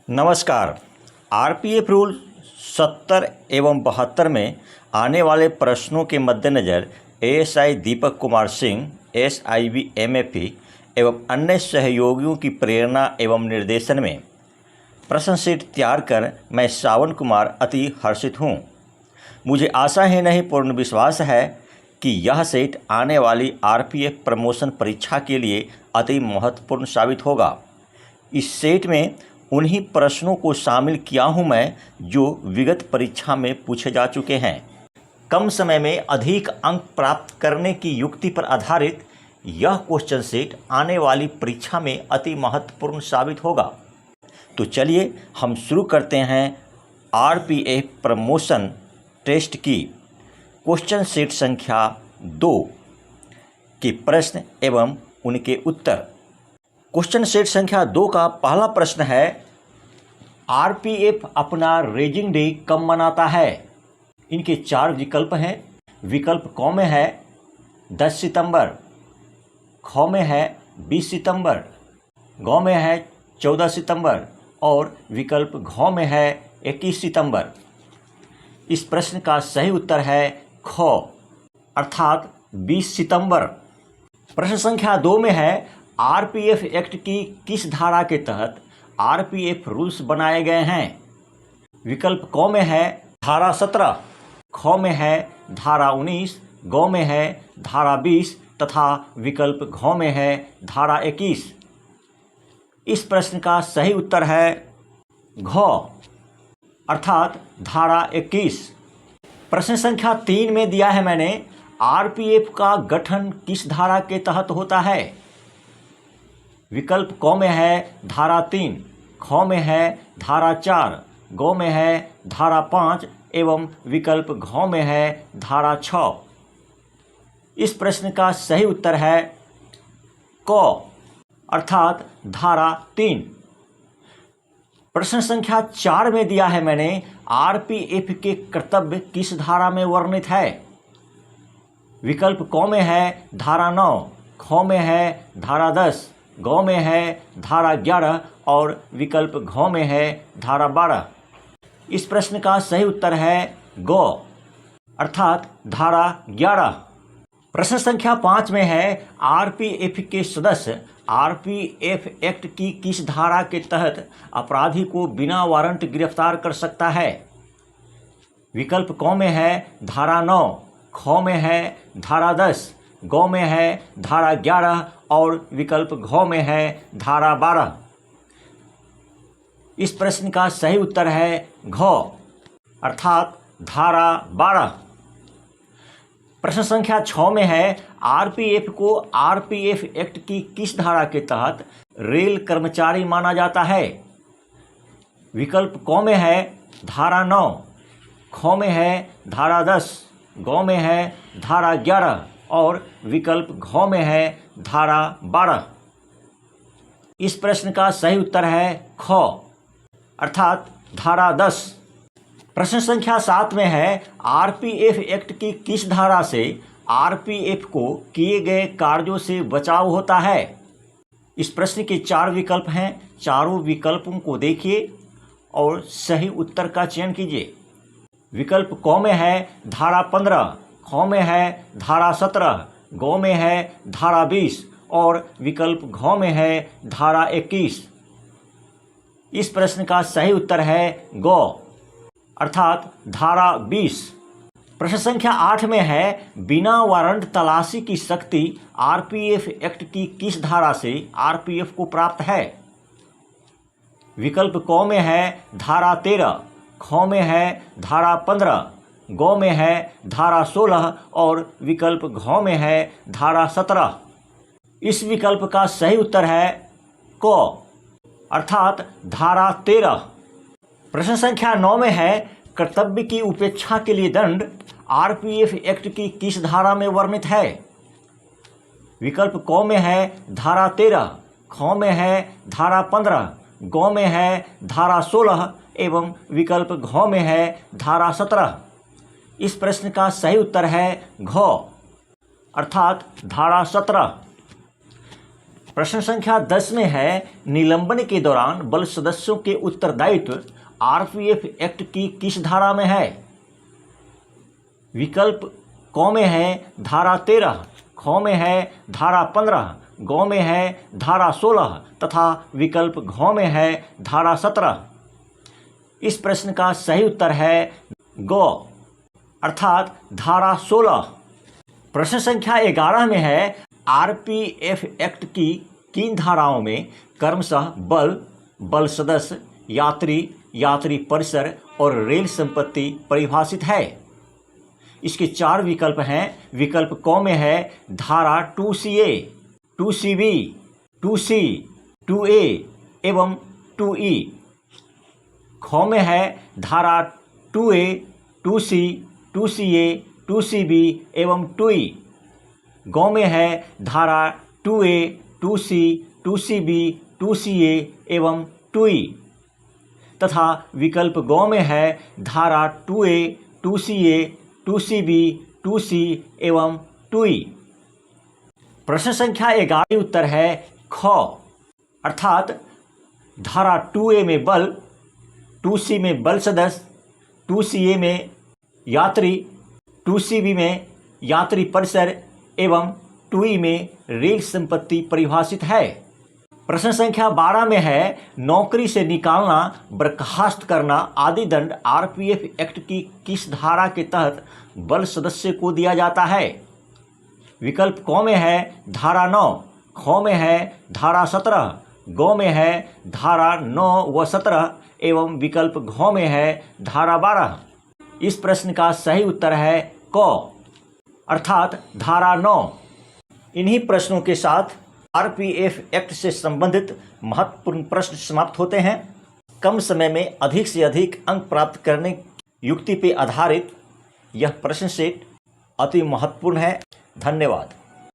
नमस्कार। RPF rule 70 एवं 72 में आने वाले प्रश्नों के मद्देनज़र एएसआई दीपक कुमार सिंह, एसआईबी एमएफई एवं अन्य सहयोगियों की प्रेरणा एवं निर्देशन में प्रश्न सेट तैयार कर मैं श्रावण कुमार अति हर्षित हूँ। मुझे आशा ही नहीं पूर्ण विश्वास है कि यह सेट आने वाली आरपीएफ प्रमोशन परीक्षा के लिए अति महत्वपूर्ण साबित होगा। इस सेट में उन्हीं प्रश्नों को शामिल किया हूं मैं जो विगत परीक्षा में पूछे जा चुके हैं। कम समय में अधिक अंक प्राप्त करने की युक्ति पर आधारित यह क्वेश्चन सेट आने वाली परीक्षा में अति महत्वपूर्ण साबित होगा। तो चलिए हम शुरू करते हैं आरपीएफ प्रमोशन टेस्ट की क्वेश्चन सेट संख्या 2 के प्रश्न एवं उनके उत्तर। क्वेश्चन सेट संख्या 2 का पहला प्रश्न है, आरपीएफ अपना रेजिंग डे कब मनाता है? इनके 4 विकल्प हैं। विकल्प क में है 10 सितंबर, ख में है 20 सितंबर, ग में है 14 सितंबर और विकल्प घ में है 21 सितंबर। इस प्रश्न का सही उत्तर है ख, अर्थात 20 सितंबर। प्रश्न संख्या 2 में है, आरपीएफ एक्ट की किस धारा के तहत आरपीएफ रूल्स बनाए गए हैं? विकल्प क में है धारा 17, ख में है धारा 19, ग में है धारा 20 तथा विकल्प घ में है धारा 21। इस प्रश्न का सही उत्तर है घ, अर्थात धारा 21। प्रश्न संख्या 3 में दिया है मैंने, आरपीएफ का गठन किस धारा के तहत होता है? विकल्प क में है धारा 3, ख में है धारा 4, ग में है धारा 5 एवं विकल्प घ में है धारा 6। इस प्रश्न का सही उत्तर है क, अर्थात धारा 3। प्रश्न संख्या 4 में दिया है मैंने, आरपीएफ के कर्तव्य किस धारा में वर्णित है? विकल्प क में है धारा 9, ख में है धारा 10, ग में है धारा 11 और विकल्प घ में है धारा 12। इस प्रश्न का सही उत्तर है ग, अर्थात धारा 11। प्रश्न संख्या 5 में है, आरपीएफ के सदस्य आरपीएफ एक्ट की किस धारा के तहत अपराधी को बिना वारंट गिरफ्तार कर सकता है? विकल्प क में है धारा 9, ख में है धारा 10, ग में है धारा 11 और विकल्प घ में है धारा 12। इस प्रश्न का सही उत्तर है घ, अर्थात धारा 12। प्रश्न संख्या 6 में है, आरपीएफ को आरपीएफ एक्ट की किस धारा के तहत रेल कर्मचारी माना जाता है? विकल्प क में है धारा 9, ख में है धारा 10, ग में है धारा 11 और विकल्प घ में है धारा 12। इस प्रश्न का सही उत्तर है ख, अर्थात धारा 10। प्रश्न संख्या 7 में है, आरपीएफ एक्ट की किस धारा से आरपीएफ को किए गए कार्यों से बचाव होता है? इस प्रश्न के 4 विकल्प हैं। चारों विकल्पों को देखिए और सही उत्तर का चयन कीजिए। विकल्प क में है धारा 15, ख में है धारा 17, ग में है धारा 20 और विकल्प घ में है धारा 21। इस प्रश्न का सही उत्तर है ग, अर्थात धारा 20। प्रश्न संख्या 8 में है, बिना वारंट तलाशी की शक्ति आरपीएफ एक्ट की किस धारा से आरपीएफ को प्राप्त है? विकल्प क में है धारा 13, ख में है धारा 15, ग में है धारा 16 और विकल्प घ में है धारा 17। इस विकल्प का सही उत्तर है क, अर्थात धारा 13। प्रश्न संख्या 9 में है, कर्तव्य की उपेक्षा के लिए दंड आरपीएफ एक्ट की किस धारा में वर्णित है? विकल्प क में है धारा 13, ख में है धारा 15, ग में है धारा 16 एवं विकल्प घ में है धारा 17। इस प्रश्न का सही उत्तर है घ, अर्थात धारा 17। प्रश्न संख्या 10 में है, निलंबन के दौरान बल सदस्यों के उत्तरदायित्व आरपीएफ एक्ट की किस धारा में है? विकल्प क में है धारा 13, ख में है धारा 15, ग में है धारा 16 तथा विकल्प घ में है धारा 17। इस प्रश्न का सही उत्तर है ग अर्थात धारा 16। प्रश्न संख्या 11 में है, आरपीएफ एक्ट की किन धाराओं में क्रमशः बल, बल सदस्य, यात्री, यात्री परिसर और रेल संपत्ति परिभाषित है? इसके 4 विकल्प हैं। विकल्प क में है धारा 2CA, 2CB, 2C, 2A एवं 2E। ख में है धारा 2A, 2C, 2CA, 2CB एवं 2E। ग में है धारा 2A, 2C, 2CB, 2CA एवं 2E तथा विकल्प ग में है धारा 2A, 2CA, 2CB, 2C एवं 2E। प्रश्न संख्या 11 उत्तर है ख अर्थात धारा 2A में बल, 2C में बल सदस्य, 2CA में यात्री, 2CB में यात्री परिसर एवं 2E में रेल संपत्ति परिभाषित है। प्रश्न संख्या 12 में है, नौकरी से निकालना, बर्खास्त करना आदि दंड आरपीएफ एक्ट की किस धारा के तहत बल सदस्य को दिया जाता है? विकल्प क में है धारा 9, ख में है धारा 17, ग में है धारा 9 व 17 एवं विकल्प घ में है धारा 12। इस प्रश्न का सही उत्तर है क अर्थात धारा 9। इन्हीं प्रश्नों के साथ आरपीएफ एक्ट से संबंधित महत्वपूर्ण प्रश्न समाप्त होते हैं। कम समय में अधिक से अधिक अंक प्राप्त करने की युक्ति पर आधारित यह प्रश्न सेट अति महत्वपूर्ण है। धन्यवाद।